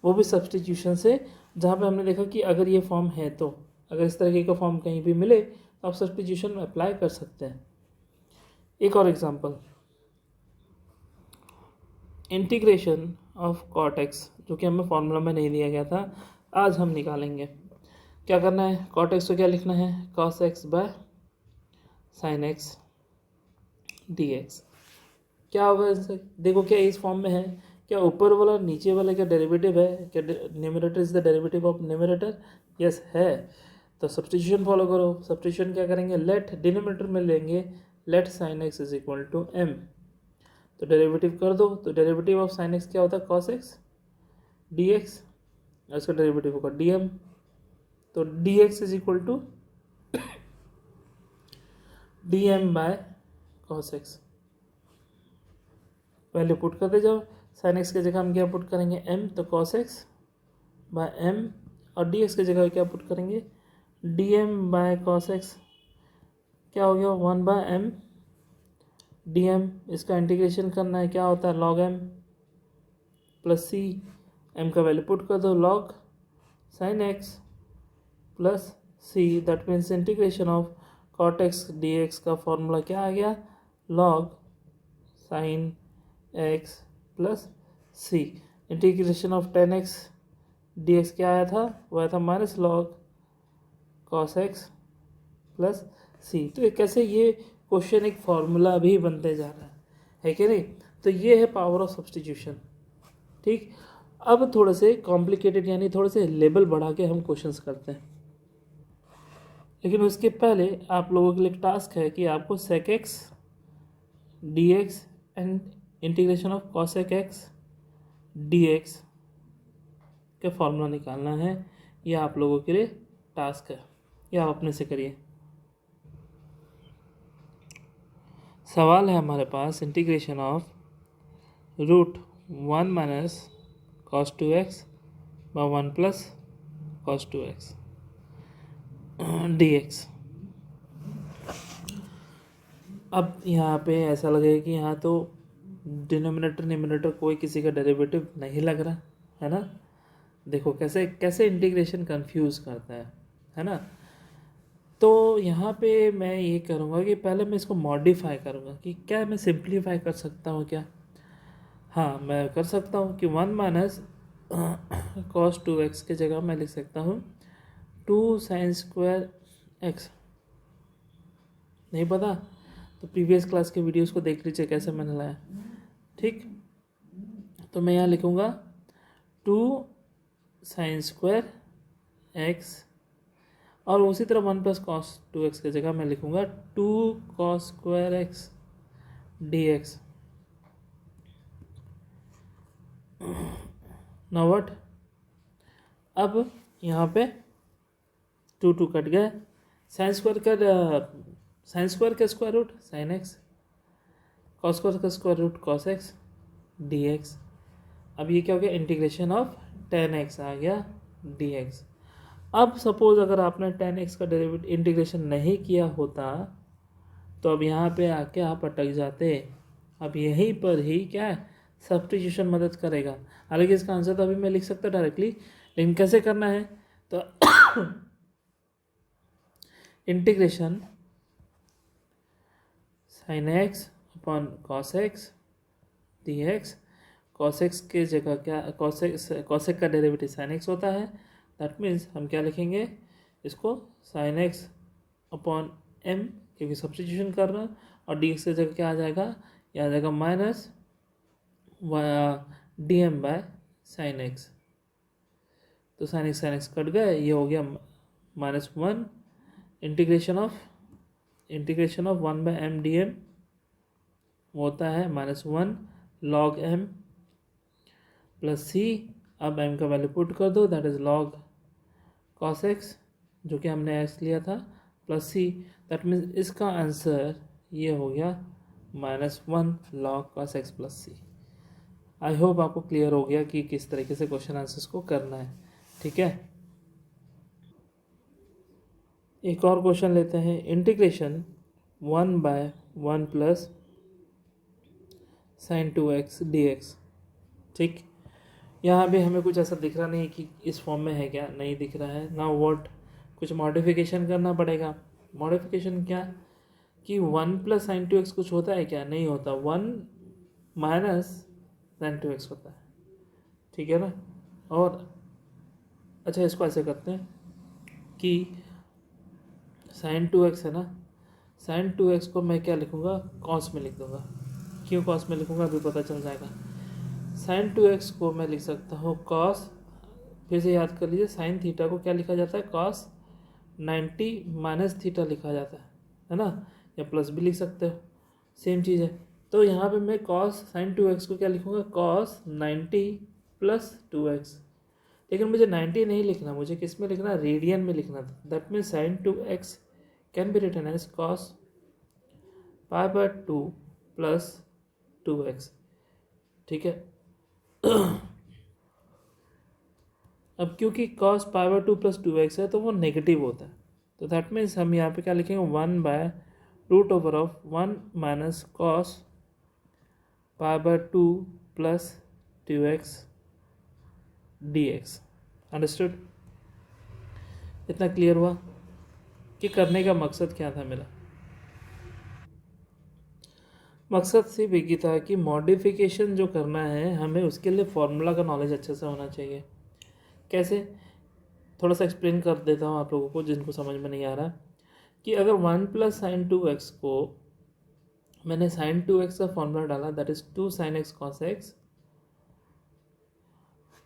वो भी सब्स्टिट्यूशन से, जहाँ पे हमने देखा कि अगर ये फॉर्म है तो अगर इस तरीके का फॉर्म कहीं भी मिले तो आप सब्स्टिट्यूशन में अप्लाई कर सकते हैं। एक और example, integration of cot x, जो कि हमें फॉर्मूला में नहीं दिया गया था, आज हम निकालेंगे। क्या करना है, cot x को क्या लिखना है, cos x bye sine x d x. क्या होगा इससे, देखो क्या इस फॉर्म में है, क्या ऊपर वाला नीचे वाला क्या डेरिवेटिव है, क्या numerator is the derivative of numerator, yes है। तो सब्स्टिट्यूशन फॉलो करो। सब्स्टिट्यूशन क्या करेंगे, लेट डिनोमिनेटर में लेंगे let sine x is equal to m, तो डेरिवेटिव कर दो। तो डेरिवेटिव ऑफ साइन एक्स क्या होता है, cos x डी एक्स, इसका डेरिवेटिव होगा डी एम। तो d x is equal to d m by cos x, value put करते जाओ। साइन एक्स की जगह हम क्या पुट करेंगे, m, तो cos x बाय m, और डी एक्स की जगह क्या पुट करेंगे, d m by cos x, क्या हो गया 1/m डी एम। इसका इंटीग्रेशन करना है, क्या होता है log m plus c, m का वैल्यू पुट कर दो, log sine x plus c, that means integration of cot x dx का फॉर्मूला क्या आ गया, log sine x plus c। Integration of 10x dx क्या आया था, वो आया था minus log cos x plus c। तो ये कैसे, ये क्वेश्चन एक फॉर्मूला भी बनते जा रहा है कि नहीं। तो ये है पावर ऑफ सब्स्टिट्यूशन, ठीक। अब थोड़े से कॉम्प्लिकेटेड यानी थोड़े से लेवल बढ़ा के हम क्वेश्चंस करते हैं, लेकिन उसके पहले आप लोगों के लिए टास्क है कि आपको sec x dx and integration of cosec x dx का फॉर्मूला निकालना है। यह आप लोगों के लिए टास्क है, यह आप अपने से करिए। सवाल है हमारे पास, integration of √1 minus cos 2x by 1 plus cos 2x dx। अब यहाँ पे ऐसा लगेगा कि यहाँ तो डिनोमिनेटर न्यूमरेटर कोई किसी का डेरिवेटिव नहीं लग रहा है ना। देखो कैसे कैसे इंटीग्रेशन कंफ्यूज करता है ना। तो यहाँ पे मैं ये करूँगा कि पहले मैं इसको मॉडिफाई करूँगा कि क्या मैं सिंप्लीफाई कर सकता हूँ क्या। हाँ मैं कर सकता हूँ कि 1 माइनस cos 2x की जगह मैं लिख सकता हूँ 2 sin स्क्वायर x। नहीं पता तो प्रीवियस क्लास के वीडियोस को देख लीजिए कैसे मैंने लाया, ठीक। तो मैं यहाँ लिखूँगा 2 sin स्क्वायर x और उसी तरह 1 प्लस कॉस 2x की जगह मैं लिखूँगा 2 cos square x dx। Now what, अब यहाँ पे 2 कट गए, साइन स्क्वायर का square root sine x, cos square का square root cos x dx। अब ये क्या हो गया, इंटीग्रेशन ऑफ tan x आ गया dx। अब सपोज अगर आपने tan x का डेरिवेटिव इंटीग्रेशन नहीं किया होता तो अब यहाँ पे आके आप अटक जाते। अब यहीं पर ही क्या है, सब्स्टिट्यूशन मदद करेगा। हालांकि इसका आंसर तो अभी मैं लिख सकता डायरेक्टली, लेकिन कैसे करना है, तो integration sine x upon cos x d x. Cos x के जगह क्या, कॉस एक्स का डेरिवेटिव साइन एक्स होता है, दैट मीन्स हम क्या लिखेंगे इसको, साइन एक्स अपॉन एम, क्योंकि सब्स्टिट्यूशन कर रहा है, और डी एक्स की जगह क्या आ जाएगा, ये आ जाएगा minus d m by sine x. तो साइन एक्स कट गए, ये हो गया -1 integration of 1 by m d m होता है -1 log m प्लस सी। अब m का वैल्यू पुट कर दो, that is log cos x, जो कि हमने x लिया था, प्लस सी। दैट मीन्स इसका आंसर ये हो गया -1 log cos x plus c. I hope आपको क्लियर हो गया कि किस तरीके से क्वेश्चन आंसर्स को करना है। ठीक है, एक और क्वेश्चन लेते हैं। Integration 1 by 1 plus sine 2x dx। ठीक, यहाँ भी हमें कुछ ऐसा दिख रहा नहीं कि इस फॉर्म में है क्या, नहीं दिख रहा है ना। व्हाट, कुछ मॉडिफिकेशन करना पड़ेगा। मॉडिफिकेशन क्या, कि 1 प्लस साइन 2x कुछ होता है क्या, नहीं होता, 1 माइनस साइन 2x होता है। ठीक है ना। और अच्छा, इसको ऐसे करते हैं कि साइन 2x है ना, साइन 2x को मैं क्या लिखूँगा, कॉस में लिख दूँगा। क्यों कॉस में लिखूँगा अभी पता चल जाएगा। साइन 2x को मैं लिख सकता हूँ कॉस, फिर से याद कर लीजिए, साइन थीटा को क्या लिखा जाता है, कॉस 90 माइनस थीटा लिखा जाता है ना, या प्लस भी लिख सकते हो, सेम चीज़ है। तो यहाँ पे मैं कॉस साइन 2x को क्या लिखूँगा, कॉस 90 प्लस 2x। लेकिन मुझे 90 नहीं लिखना, मुझे किस में लिखना, रेडियन में लिखना था। That means sine 2x can be written as cos pi by 2 plus 2x। ठीक है। अब क्योंकि cos pi by 2 plus 2x है तो वो नेगेटिव होता है, तो दैट मीन्स हम यहाँ पे क्या लिखेंगे, 1 बाय root over of 1 minus cos pi by 2 plus 2x dx। Understood, इतना क्लियर हुआ कि करने का मकसद क्या था मेरा। मकसद सिर्फ एक ही था कि मॉडिफिकेशन जो करना है हमें, उसके लिए फॉर्मूला का नॉलेज अच्छे से होना चाहिए। कैसे, थोड़ा सा एक्सप्लेन कर देता हूँ आप लोगों को जिनको समझ में नहीं आ रहा, कि अगर 1 प्लस साइन 2x को मैंने साइन 2x का फॉर्मूला डाला, that is 2 sign x cos x,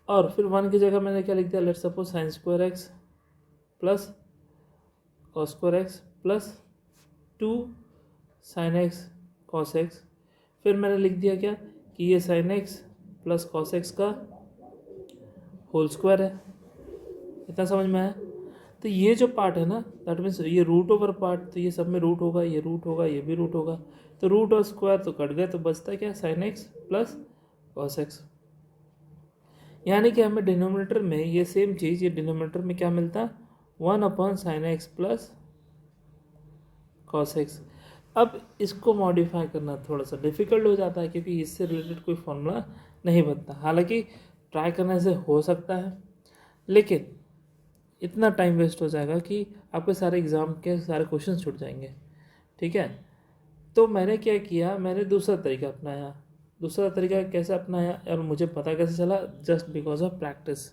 और फिर 1 की जगह मैंने क्या लिख दिया, let's suppose sign square x plus cos square x plus 2 sign x cos x. फिर मैंने लिख दिया क्या, कि ये sine x plus cos x का होल स्क्वायर है। इतना समझ में आया। तो ये जो पार्ट है ना, दैट मीन्स ये रूट ओवर पार्ट, तो ये सब में रूट होगा, ये रूट होगा, ये भी रूट होगा, तो रूट और स्क्वायर तो कट गए, तो बचता क्या, sine x plus cos x. यानी कि हमें डिनोमिनेटर में ये सेम चीज़, ये डिनोमिनेटर में क्या मिलता, 1 upon sine x plus cos x. अब इसको मॉडिफाई करना थोड़ा सा डिफिकल्ट हो जाता है, क्योंकि इससे रिलेटेड कोई फॉर्मूला नहीं बनता। हालांकि ट्राई करने से हो सकता है, लेकिन इतना टाइम वेस्ट हो जाएगा कि आपके सारे एग्ज़ाम के सारे क्वेश्चन छूट जाएंगे। ठीक है, तो मैंने क्या किया, मैंने दूसरा तरीका अपनाया। दूसरा तरीका कैसे अपनाया और मुझे पता कैसे चला, जस्ट बिकॉज ऑफ प्रैक्टिस।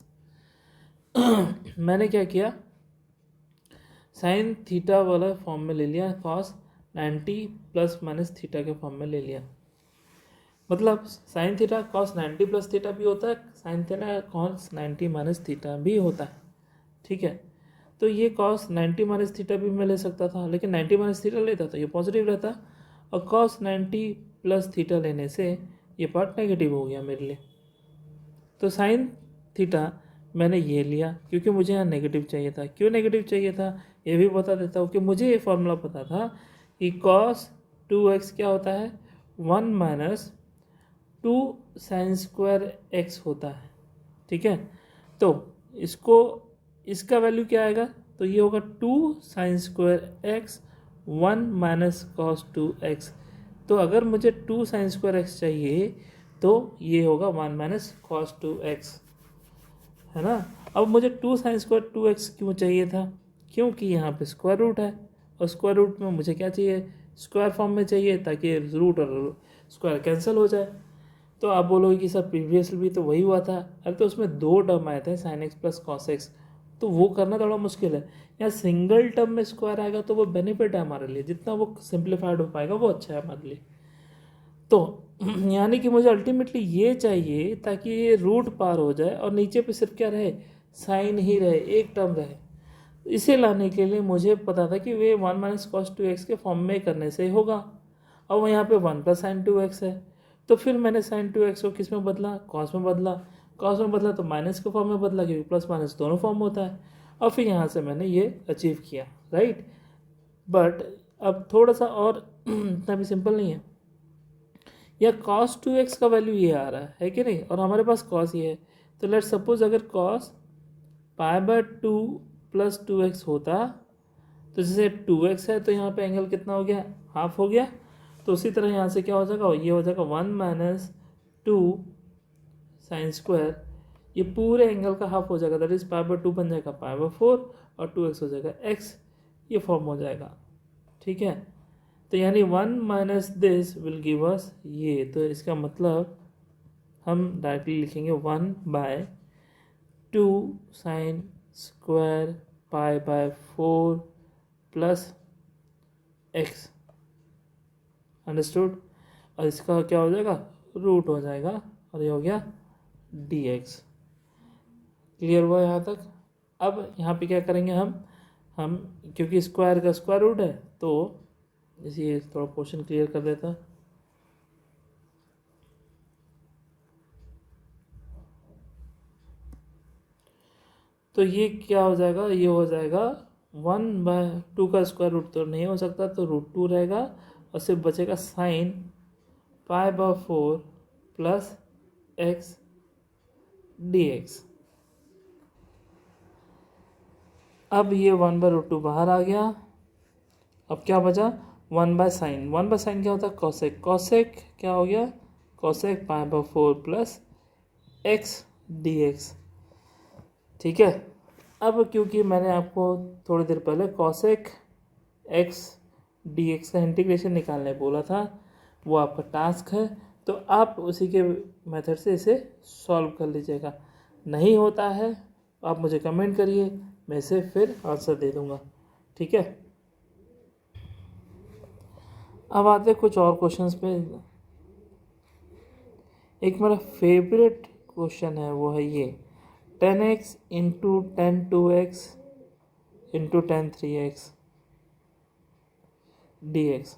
मैंने क्या किया, साइन थीटा वाला फॉर्म में ले लिया, कॉस 90 प्लस माइनस थीटा के फॉर्म में ले लिया। मतलब sine theta cos 90 plus theta भी होता है, sine theta cos 90 minus theta भी होता है। ठीक है, तो ये कॉस 90 माइनस थीटा भी मैं ले सकता था, लेकिन 90 माइनस थीटा लेता तो ये पॉजिटिव रहता, और कॉस 90 प्लस थीटा लेने से ये पार्ट नेगेटिव हो गया मेरे लिए। तो साइन थीटा मैंने ये लिया क्योंकि मुझे यहाँ नेगेटिव चाहिए था। क्यों नेगेटिव चाहिए था ये भी बता देता हूँ कि मुझे ये फॉर्मूला पता था कि कॉस 2x क्या होता है, 1 माइनस 2 साइन स्क्वायर एक्स होता है। ठीक है, तो इसको इसका वैल्यू क्या आएगा, तो ये होगा 2 sign square x 1 minus cos 2x। तो अगर मुझे 2 साइन स्क्वायर एक्स चाहिए तो ये होगा 1 माइनस कॉस 2x, है ना। अब मुझे 2 साइन स्क्वायर 2x क्यों चाहिए था, क्योंकि यहाँ पे स्क्वायर रूट है, और स्क्वायर रूट में मुझे क्या चाहिए, स्क्वायर फॉर्म में चाहिए, ताकि रूट और स्क्वायर कैंसिल हो जाए। तो आप बोलोगे कि सर प्रीवियसली भी तो वही हुआ था। अरे तो उसमें 2 टर्म आए थे, sine x plus cos x, तो वो करना थोड़ा मुश्किल है। यहाँ सिंगल टर्म में स्क्वायर आएगा तो वो बेनिफिट है हमारे लिए, जितना वो सिंप्लीफाइड हो पाएगा वो अच्छा है हमारे लिए। तो यानी कि मुझे अल्टीमेटली ये चाहिए ताकि ये रूट पार हो जाए और नीचे पे सिर्फ क्या रहे, साइन ही रहे, एक टर्म रहे। इसे लाने के लिए मुझे पता था कि वे 1 माइनस कॉस 2x के फॉर्म में करने से होगा, और वो यहाँ पे 1 प्लस साइन 2x है। तो फिर मैंने साइन 2x को किस में बदला, कॉस में बदला। कॉस में बदला तो माइनस के फॉर्म में बदला, क्योंकि प्लस माइनस दोनों फॉर्म होता है, और फिर यहाँ से मैंने ये अचीव किया, राइट। बट अब थोड़ा सा और इतना भी सिंपल नहीं है। या cos 2x का वैल्यू ये आ रहा है कि नहीं, और हमारे पास cos ये है। तो लेट सपोज अगर cos π/2 प्लस 2x होता, तो जैसे 2x है तो यहाँ पे एंगल कितना हो गया, हाफ हो गया। तो उसी तरह यहाँ से क्या हो जाएगा, ये हो जाएगा 1 माइनस 2 साइन स्क्वायर, ये पूरे एंगल का हाफ हो जाएगा, दैट इज π/2 बन जाएगा π/4, और 2x हो जाएगा x, ये फॉर्म हो जाएगा। ठीक है, तो यानी 1 minus this will give us ये। तो इसका मतलब हम डायरेक्टली लिखेंगे 1/2 sine square π/4 plus x, understood. और इसका क्या हो जाएगा, रूट हो जाएगा, और ये हो गया dx। क्लियर हुआ यहाँ तक। अब यहाँ पे क्या करेंगे हम क्योंकि स्क्वायर का स्क्वायर रूट है, तो इसी थोड़ा पोर्शन क्लियर कर देता। तो ये क्या हो जाएगा, ये हो जाएगा 1/2 का स्क्वायर रूट तो नहीं हो सकता, तो √2 रहेगा, और सिर्फ बचेगा साइन π/4 प्लस एक्स dx। अब ये 1/√2 बाहर आ गया। अब क्या बचा, 1/sin। 1/sin क्या होता है, कॉसेक। कॉसेक क्या हो गया, कॉसेक π/4 प्लस एक्स dx। ठीक है, अब क्योंकि मैंने आपको थोड़ी देर पहले कॉसेक एक्स dx का इंटीग्रेशन निकालने बोला था, वो आपका टास्क है, तो आप उसी के मेथड से इसे सॉल्व कर लीजिएगा। नहीं होता है आप मुझे कमेंट करिए, मैं इसे फिर आंसर दे दूँगा। ठीक है, अब आते कुछ और क्वेश्चंस पे। एक मेरा फेवरेट क्वेश्चन है, वो है ये 10x into 10 2x into 10 3x dx।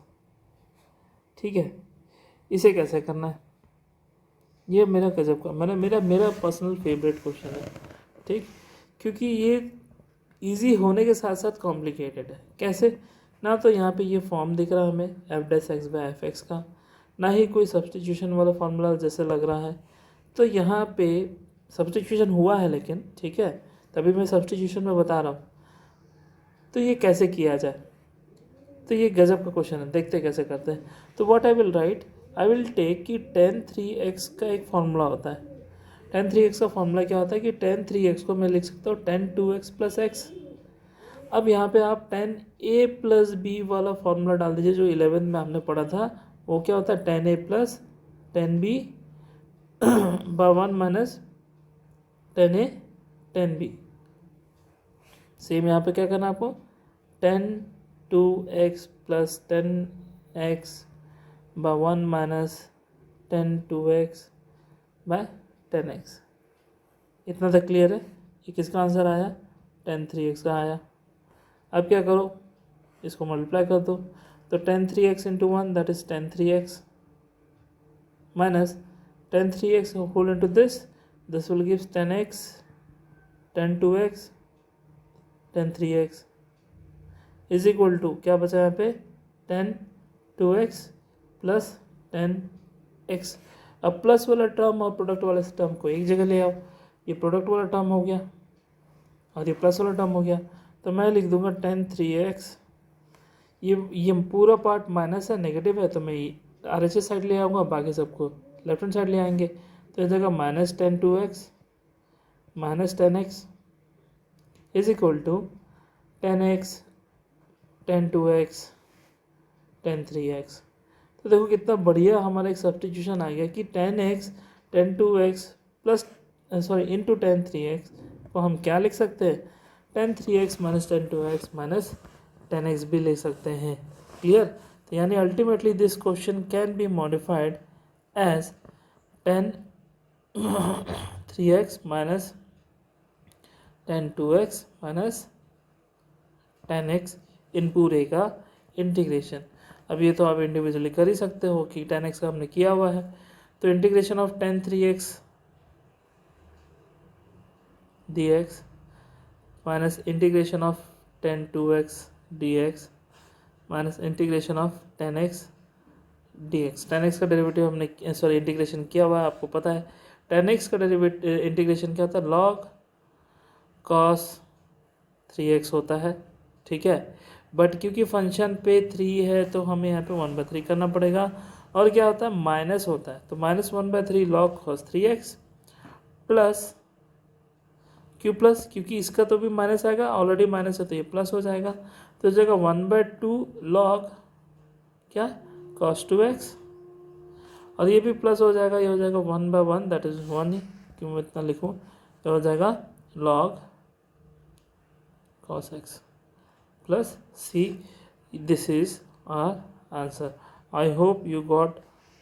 ठीक है, इसे कैसे करना है, ये मेरा गजब का मेरा पर्सनल फेवरेट क्वेश्चन है। ठीक, क्योंकि ये इजी होने के साथ साथ कॉम्प्लिकेटेड है। कैसे, ना तो यहाँ पे ये फॉर्म दिख रहा है हमें f'(x/f(x) का, ना ही कोई सब्सटीट्यूशन वाला फॉर्मूला जैसे लग रहा है। तो यहाँ पे सब्सटीट्यूशन हुआ है लेकिन, ठीक है, तभी मैं सब्सटीट्यूशन में बता रहा हूँ। तो ये कैसे किया जाए, तो ये गजब का क्वेश्चन है, देखते कैसे करते हैं। तो what I will write, I will take कि tan 3x का एक फॉर्मूला होता है। tan 3x का फॉर्मूला क्या होता है कि tan 3x को मैं लिख सकता हूँ tan 2x प्लस एक्स। अब यहाँ पे आप tan a प्लस बी वाला फॉर्मूला डाल दीजिए, जो 11 में हमने पढ़ा था। वो क्या होता है, tan a plus tan b by 1 minus tan a tan b। Same यहाँ पे क्या करना है आपको, tan 2x plus tan x by 1 minus tan 2x by tan x। इतना तक क्लियर है। ये किसका आंसर आया, tan 3x का आया। अब क्या करो, इसको मल्टीप्लाई कर दो, तो tan 3x into 1 that is tan 3x minus tan 3x whole into this will gives tan x tan 2x tan 3x is equal to क्या बचा यहाँ पे tan 2x plus tan x। अब प्लस वाला term और product वाले term को एक जगह ले आओ, ये प्रोडक्ट वाला टर्म हो गया और ये प्लस वाला टर्म हो गया, तो मैं लिख दूंगा tan 3x, ये पूरा पार्ट माइनस है, नेगेटिव है, तो मैं आर एच साइड ले आऊँगा, बाकी सबको लेफ्ट हैंड साइड ले आएंगे, तो इस जगह minus tan 2x minus tan x is equal to tan x tan 2x tan 3x। तो देखो कितना बढ़िया हमारा एक सब्स्टिट्यूशन आ गया कि tan x tan 2x plus into tan 3x को हम क्या लिख सकते हैं, tan 3x minus tan 2x minus tan x भी ले सकते हैं। क्लियर? तो यानी ultimately this question can be modified as tan 3x minus tan 2x minus tan x इन पूरे का इंटीग्रेशन। अब ये तो आप इंडिविजुअली कर ही सकते हो कि tan x का हमने किया हुआ है, तो integration of tan 3x dx minus integration of tan 2x dx minus integration of tan x dx। tan x का डेरिवेटिव हमने इंटीग्रेशन किया हुआ है, आपको पता है tan x का डेरिवेटिव इंटीग्रेशन क्या होता है, log cos 3x होता है। ठीक है, बट क्योंकि फंक्शन पे 3 है तो हमें यहाँ पे 1/3 करना पड़ेगा, और क्या होता है माइनस होता है, तो minus 1/3 log cos 3x plus क्यों प्लस, क्योंकि इसका तो भी माइनस आएगा, ऑलरेडी माइनस है तो ये प्लस हो जाएगा, तो इस जगह 1/2 log क्या cos 2x, और ये भी प्लस हो जाएगा, ये हो जाएगा 1/1 दैट इज 1 ही, क्यों मैं इतना लिखूँ, तो हो जाएगा log cos x plus c। This is our answer. I hope you got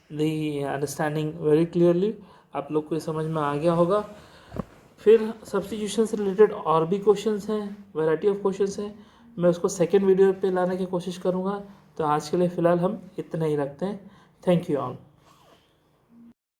the understanding very clearly, आप लोग को ये समझ में आ गया होगा। फिर सब्स्टिट्यूशन से रिलेटेड और भी क्वेश्चंस हैं, वैरायटी ऑफ क्वेश्चंस हैं, मैं उसको सेकेंड वीडियो पे लाने की कोशिश करूँगा। तो आज के लिए फ़िलहाल हम इतना ही रखते हैं। Thank you all.